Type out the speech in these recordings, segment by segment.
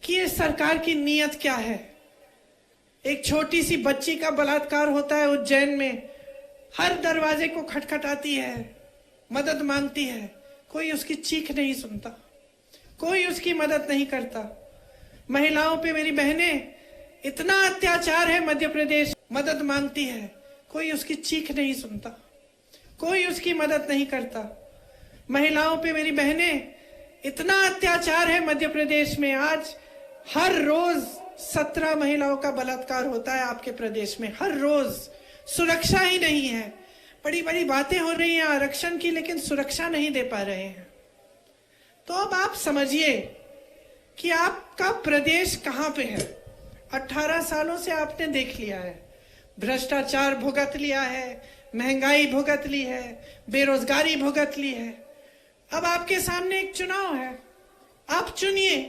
कि ये सरकार की नीयत क्या है। एक छोटी सी बच्ची का बलात्कार होता है उज्जैन में, हर दरवाजे को खटखटाती है, मदद मांगती है, कोई उसकी चीख नहीं सुनता, कोई उसकी मदद नहीं करता। महिलाओं पे मेरी बहनें, इतना अत्याचार है मध्य प्रदेश, मदद मांगती है, कोई उसकी चीख नहीं सुनता, कोई उसकी मदद नहीं करता। महिलाओं पे मेरी बहनें, इतना अत्याचार है मध्य प्रदेश में। आज हर रोज 17 महिलाओं का बलात्कार होता है आपके प्रदेश में, हर रोज। सुरक्षा ही नहीं है। बड़ी बड़ी बातें हो रही हैं आरक्षण की, लेकिन सुरक्षा नहीं दे पा रहे हैं। तो अब आप समझिए कि आपका प्रदेश कहां पे है। 18 सालों से आपने देख लिया है, भ्रष्टाचार भुगत लिया है, महंगाई भुगत ली है, बेरोजगारी भुगत ली है। अब आपके सामने एक चुनाव है, आप चुनिए।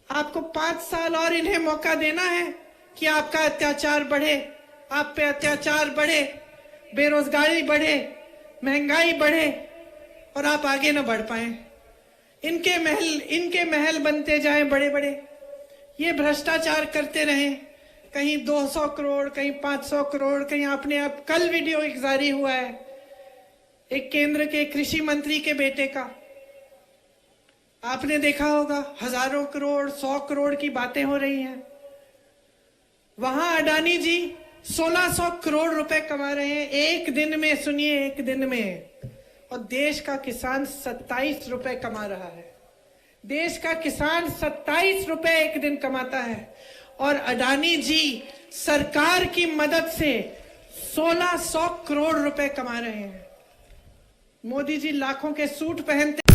आपको 5 साल और इन्हें मौका देना है कि आपका अत्याचार बढ़े, आप पे अत्याचार बढ़े, बेरोजगारी बढ़े, महंगाई बढ़े और आप आगे न बढ़ पाए। इनके महल बनते जाएं बड़े बड़े, ये भ्रष्टाचार करते रहें। कहीं 200 करोड़, कहीं 500 करोड़, कहीं आपने अब कल वीडियो एक जारी हुआ है एक केंद्र के कृषि मंत्री के बेटे का, आपने देखा होगा, हजारों करोड़, 100 करोड़ की बातें हो रही हैं। वहां अडानी जी 1600 करोड़ रुपए कमा रहे हैं एक दिन में, सुनिए, एक दिन में। और देश का किसान 27 रुपए कमा रहा है। देश का किसान 27 रुपए एक दिन कमाता है और अडानी जी सरकार की मदद से 1600 करोड़ रुपए कमा रहे हैं। मोदी जी लाखों के सूट पहनते।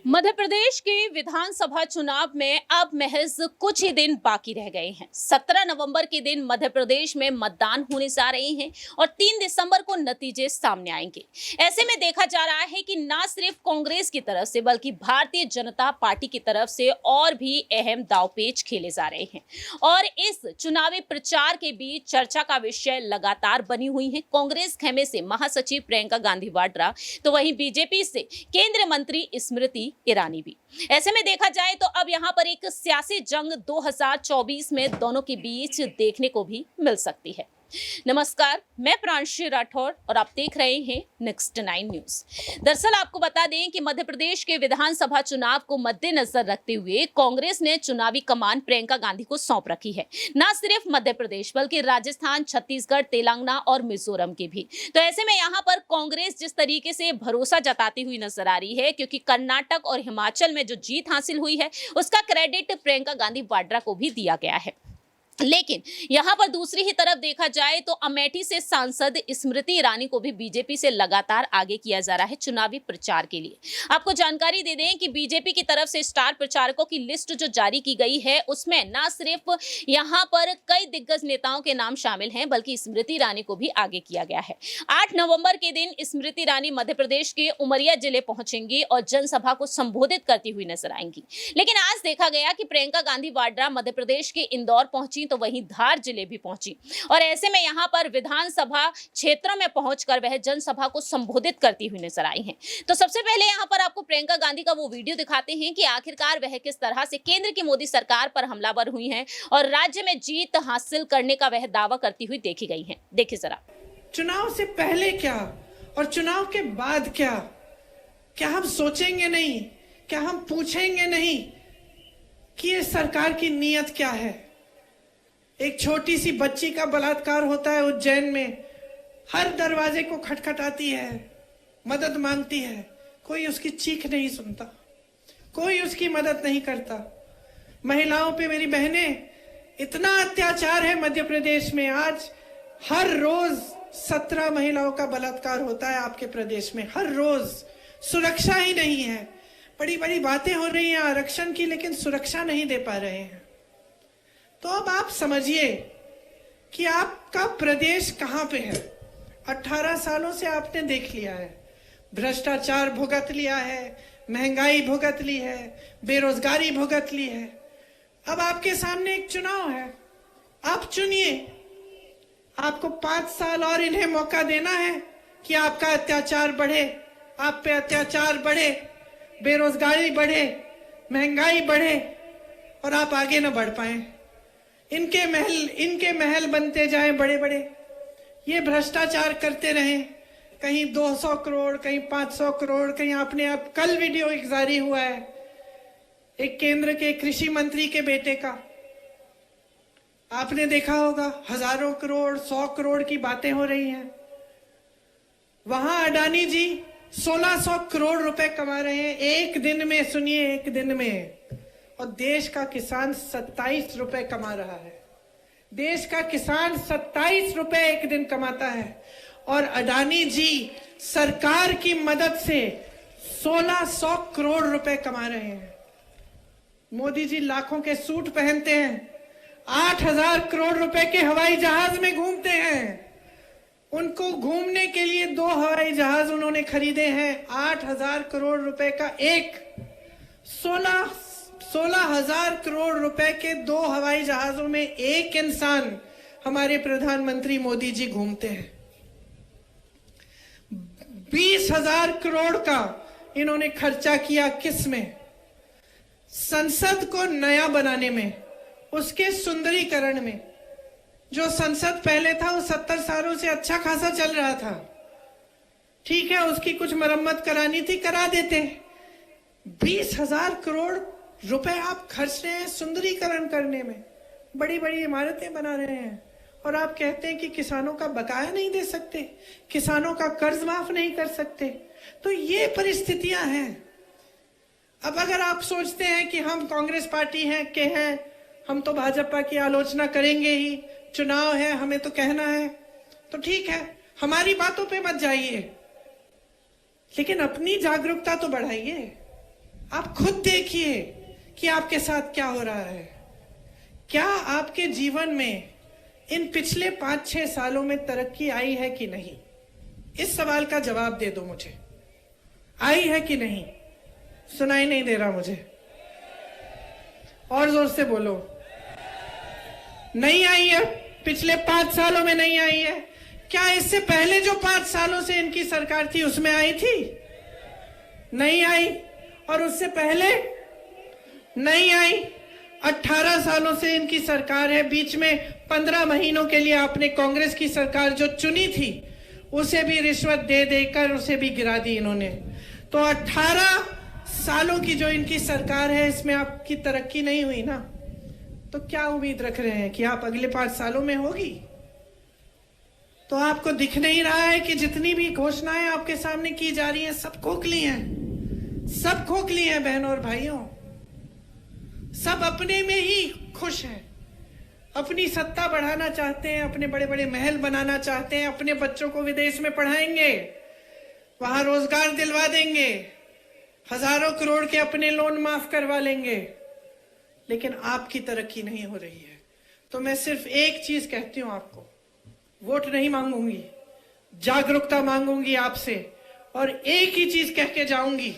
मध्य प्रदेश के विधानसभा चुनाव में अब महज कुछ ही दिन बाकी रह गए हैं। 17 नवंबर के दिन मध्य प्रदेश में मतदान होने जा रहे हैं और 3 दिसंबर को नतीजे सामने आएंगे। ऐसे में देखा जा रहा है कि ना सिर्फ कांग्रेस की तरफ से बल्कि भारतीय जनता पार्टी की तरफ से और भी अहम दांवपेच खेले जा रहे हैं। और इस चुनावी प्रचार के बीच चर्चा का विषय लगातार बनी हुई है। कांग्रेस खेमे से महासचिव प्रियंका गांधी वाड्रा, तो वहीं बीजेपी से केंद्रीय मंत्री स्मृति ईरानी भी। ऐसे में देखा जाए तो अब यहां पर एक सियासी जंग 2024 में दोनों के बीच देखने को भी मिल सकती है। नमस्कार, मैं प्रांशी राठौर और आप देख रहे हैं नेक्स्ट 9 न्यूज। दरअसल आपको बता दें कि मध्य प्रदेश के विधानसभा चुनाव को मद्देनजर रखते हुए कांग्रेस ने चुनावी कमान प्रियंका गांधी को सौंप रखी है। न सिर्फ मध्य प्रदेश बल्कि राजस्थान, छत्तीसगढ़, तेलंगाना और मिजोरम के भी। तो ऐसे में यहाँ पर कांग्रेस जिस तरीके से भरोसा जताती हुई नजर आ रही है, क्योंकि कर्नाटक और हिमाचल में जो जीत हासिल हुई है उसका क्रेडिट प्रियंका गांधी वाड्रा को भी दिया गया है। लेकिन यहां पर दूसरी ही तरफ देखा जाए तो अमेठी से सांसद स्मृति ईरानी को भी बीजेपी से लगातार आगे किया जा रहा है चुनावी प्रचार के लिए। आपको जानकारी दे दें कि बीजेपी की तरफ से स्टार प्रचारकों की लिस्ट जो जारी की गई है उसमें ना सिर्फ यहां पर कई दिग्गज नेताओं के नाम शामिल हैं बल्कि स्मृति ईरानी को भी आगे किया गया है। 8 नवंबर के दिन स्मृति ईरानी मध्य प्रदेश के उमरिया जिले पहुंचेंगी और जनसभा को संबोधित करती हुई नजर आएंगी। लेकिन आज देखा गया कि प्रियंका गांधी वाड्रा मध्य प्रदेश के इंदौर पहुंची तो वहीं धार जिले भी पहुंची और ऐसे में यहां पर विधानसभा क्षेत्रों में पहुंचकर वह जनसभा को संबोधित करती हुई नजर आई हैं। तो सबसे पहले यहां पर आपको प्रियंका गांधी का वो वीडियो दिखाते हैं कि आखिरकार वह किस तरह से केंद्र की मोदी सरकार पर हमलावर हुई हैं और राज्य में जीत हासिल करने का वह दावा करती हुई देखी गई हैं। देखिए जरा। चुनाव से पहले क्या और चुनाव के बाद क्या हम सोचेंगे नहीं? क्या हम पूछेंगे नहीं कि ये सरकार की नीयत क्या है? एक छोटी सी बच्ची का बलात्कार होता है उज्जैन में, हर दरवाजे को खटखटाती है, मदद मांगती है, कोई उसकी चीख नहीं सुनता, कोई उसकी मदद नहीं करता। महिलाओं पे मेरी बहनें, इतना अत्याचार है मध्य प्रदेश में। आज हर रोज 17 महिलाओं का बलात्कार होता है आपके प्रदेश में, हर रोज। सुरक्षा ही नहीं है। बड़ी बड़ी बातें हो रही हैं आरक्षण की, लेकिन सुरक्षा नहीं दे पा रहे हैं। तो अब आप समझिए कि आपका प्रदेश कहां पे है। 18 सालों से आपने देख लिया है, भ्रष्टाचार भुगत लिया है, महंगाई भुगत ली है, बेरोजगारी भुगत ली है। अब आपके सामने एक चुनाव है, आप चुनिए। आपको 5 साल और इन्हें मौका देना है कि आपका अत्याचार बढ़े, आप पे अत्याचार बढ़े, बेरोजगारी बढ़े, महंगाई बढ़े और आप आगे न बढ़ पाए। इनके महल बनते जाएं बड़े बड़े, ये भ्रष्टाचार करते रहें, कहीं 200 करोड़, कहीं 500 करोड़, कहीं आपने अब कल वीडियो एक जारी हुआ है एक केंद्र के कृषि मंत्री के बेटे का, आपने देखा होगा, हजारों करोड़, 100 करोड़ की बातें हो रही हैं। वहां अडानी जी 1600 करोड़ रुपए कमा रहे हैं एक दिन में, सुनिए, एक दिन में। और देश का किसान 27 रुपए कमा रहा है। देश का किसान 27 रुपए एक दिन कमाता है और अडानी जी सरकार की मदद से 1600 करोड़ रुपए कमा रहे हैं। मोदी जी लाखों के सूट पहनते हैं, 8000 करोड़ रुपए के हवाई जहाज में घूमते हैं। उनको घूमने के लिए 2 हवाई जहाज उन्होंने खरीदे हैं, 8000 करोड़ रुपए का एक। 16,000 करोड़ रुपए के 2 हवाई जहाजों में एक इंसान हमारे प्रधानमंत्री मोदी जी घूमते हैं। 20,000 करोड़ का इन्होंने खर्चा किया किस में? संसद को नया बनाने में, उसके सुंदरीकरण में। जो संसद पहले था वो 70 सालों से अच्छा खासा चल रहा था, ठीक है, उसकी कुछ मरम्मत करानी थी, करा देते। 20,000 करोड़ रुपए आप खर्च रहे हैं सुंदरीकरण करने में, बड़ी बड़ी इमारतें बना रहे हैं, और आप कहते हैं कि किसानों का बकाया नहीं दे सकते, किसानों का कर्ज माफ नहीं कर सकते। तो ये परिस्थितियां हैं। अब अगर आप सोचते हैं कि हम कांग्रेस पार्टी हैं, हम तो भाजपा की आलोचना करेंगे ही, चुनाव है, हमें तो कहना है, तो ठीक है, हमारी बातों पे मत जाइए, लेकिन अपनी जागरूकता तो बढ़ाइए। आप खुद देखिए कि आपके साथ क्या हो रहा है। क्या आपके जीवन में इन पिछले 5-6 सालों में तरक्की आई है कि नहीं? इस सवाल का जवाब दे दो मुझे, आई है कि नहीं? सुनाई नहीं दे रहा मुझे, और जोर से बोलो। नहीं आई है, पिछले 5 सालों में नहीं आई है। क्या इससे पहले जो 5 सालों से इनकी सरकार थी उसमें आई थी? नहीं आई। और उससे पहले नहीं आई। 18 सालों से इनकी सरकार है, बीच में 15 महीनों के लिए आपने कांग्रेस की सरकार जो चुनी थी उसे भी रिश्वत दे देकर उसे भी गिरा दी इन्होंने। तो 18 सालों की जो इनकी सरकार है, इसमें आपकी तरक्की नहीं हुई ना, तो क्या उम्मीद रख रहे हैं कि आप अगले 5 सालों में होगी? तो आपको दिख नहीं रहा है कि जितनी भी घोषणाएं आपके सामने की जा रही हैं सब खोखली हैं, सब खोखली हैं बहनों और भाइयों। सब अपने में ही खुश हैं, अपनी सत्ता बढ़ाना चाहते हैं, अपने बड़े बड़े महल बनाना चाहते हैं, अपने बच्चों को विदेश में पढ़ाएंगे, वहां रोजगार दिलवा देंगे, हजारों करोड़ के अपने लोन माफ करवा लेंगे, लेकिन आपकी तरक्की नहीं हो रही है। तो मैं सिर्फ एक चीज कहती हूं आपको, वोट नहीं मांगूंगी, जागरूकता मांगूंगी आपसे, और एक ही चीज कह के जाऊंगी,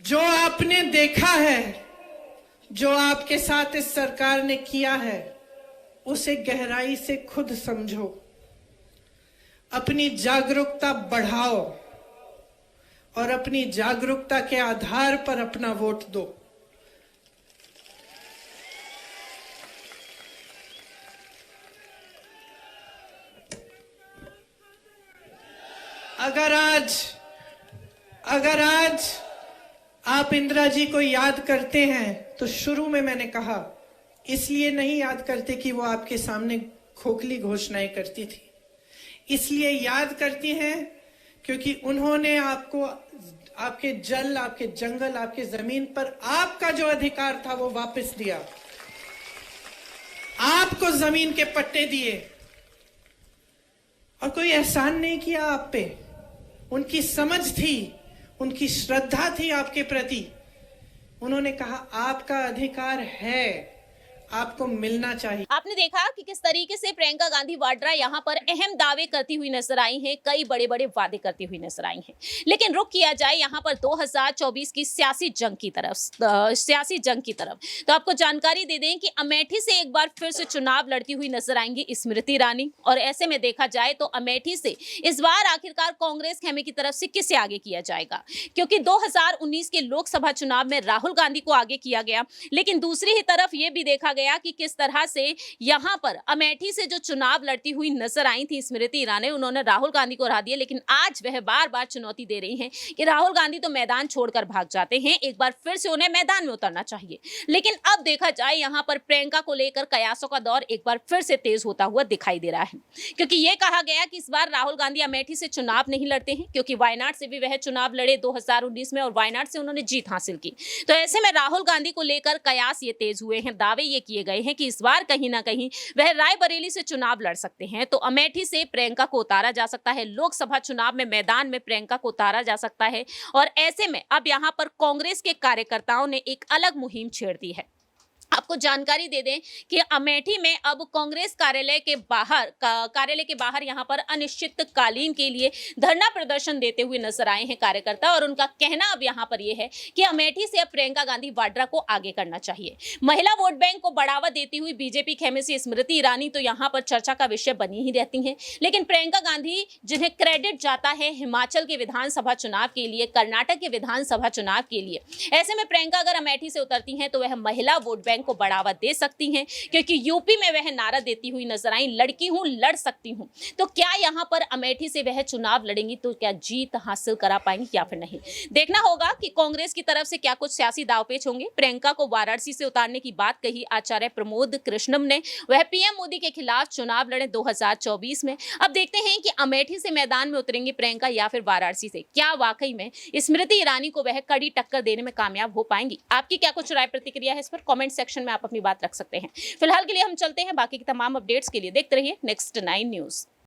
जो आपने देखा है, जो आपके साथ इस सरकार ने किया है, उसे गहराई से खुद समझो, अपनी जागरूकता बढ़ाओ और अपनी जागरूकता के आधार पर अपना वोट दो। अगर आज आप इंदिरा जी को याद करते हैं तो शुरू में मैंने कहा, इसलिए नहीं याद करते कि वो आपके सामने खोखली घोषणाएं करती थी, इसलिए याद करती हैं क्योंकि उन्होंने आपको आपके जल, आपके जंगल, आपके जमीन पर आपका जो अधिकार था वो वापस दिया, आपको जमीन के पट्टे दिए और कोई एहसान नहीं किया आप पे। उनकी समझ थी, उनकी श्रद्धा थी आपके प्रति। उन्होंने कहा आपका अधिकार है, आपको मिलना चाहिए। आपने देखा कि किस तरीके से प्रियंका गांधी वाड्रा यहाँ पर अहम दावे करती हुई नजर आई हैं, कई बड़े बड़े वादे करती हुई नजर आई हैं। लेकिन रुक किया जाए यहाँ पर 2024 की सियासी जंग की तरफ तो आपको जानकारी दे दें कि अमेठी से एक बार फिर से चुनाव लड़ती हुई नजर आएंगी स्मृति ईरानी। और ऐसे में देखा जाए तो अमेठी से इस बार आखिरकार कांग्रेस खेमे की तरफ से किसे आगे किया जाएगा, क्योंकि 2019 के लोकसभा चुनाव में राहुल गांधी को आगे किया गया, लेकिन दूसरी ही तरफ यह भी देखा गया कि किस तरह से यहां पर अमेठी से जो चुनाव लड़ती हुई नजर आई थी स्मृति ईरानी, उन्होंने राहुल गांधी को हरा दिया। लेकिन आज वह बार बार चुनौती दे रही हैं कि राहुल गांधी तो मैदान छोड़कर भाग जाते हैं, एक बार फिर से उन्हें मैदान में उतरना चाहिए। लेकिन अब देखा जाए यहां पर प्रियंका को लेकर कयासों का दौर एक बार फिर से तेज होता हुआ दिखाई दे रहा है, क्योंकि यह कहा गया कि इस बार राहुल गांधी अमेठी से चुनाव नहीं लड़ते हैं, क्योंकि वायनाड से भी वह चुनाव लड़े 2019 में और वायनाड से उन्होंने जीत हासिल की। तो ऐसे में राहुल गांधी को लेकर कयास ये तेज हुए हैं, दावे ये किए गए हैं कि इस बार कहीं ना कहीं वह रायबरेली से चुनाव लड़ सकते हैं। तो अमेठी से प्रियंका को उतारा जा सकता है, लोकसभा चुनाव में मैदान में प्रियंका को उतारा जा सकता है। और ऐसे में अब यहां पर कांग्रेस के कार्यकर्ताओं ने एक अलग मुहिम छेड़ दी है। आपको जानकारी दे दें कि अमेठी में अब कांग्रेस कार्यालय के बाहर यहां पर अनिश्चितकालीन के लिए धरना प्रदर्शन देते हुए नजर आए हैं कार्यकर्ता। और उनका कहना अब यहां पर यह है कि अमेठी से अब प्रियंका गांधी वाड्रा को आगे करना चाहिए। महिला वोट बैंक को बढ़ावा देती हुई बीजेपी खेमे से स्मृति ईरानी तो यहां पर चर्चा का विषय बनी ही रहती हैं, लेकिन प्रियंका गांधी जिन्हें क्रेडिट जाता है हिमाचल के विधानसभा चुनाव के लिए, कर्नाटक के विधानसभा चुनाव के लिए, ऐसे में प्रियंका अगर अमेठी से उतरती हैं तो वह महिला वोट बैंक को बढ़ावा दे सकती हैं, क्योंकि यूपी में वह नारा देती हुई नजर आई, लड़की हूं लड़ सकती हूं। तो क्या यहां पर अमेठी से वह चुनाव लड़ेंगी तो क्या जीत हासिल करा पाएंगी या फिर नहीं, देखना होगा कि कांग्रेस की तरफ से क्या कुछ सियासी दावपेच होंगे। प्रियंका को वाराणसी से उतारने की बात कही आचार्य प्रमोद कृष्णम ने, वह पीएम मोदी के खिलाफ चुनाव लड़े 2024 में। अब देखते हैं कि अमेठी से मैदान में उतरेंगी प्रियंका या फिर वाराणसी से, क्या वाकई में स्मृति ईरानी को वह कड़ी टक्कर देने में कामयाब हो पाएंगी। आपकी क्या कुछ राय प्रतिक्रिया है इस पर, कमेंट सेक्शन में आप अपनी बात रख सकते हैं। फिलहाल के लिए हम चलते हैं, बाकी की तमाम अपडेट्स के लिए देखते रहिए नेक्स्ट 9 न्यूज।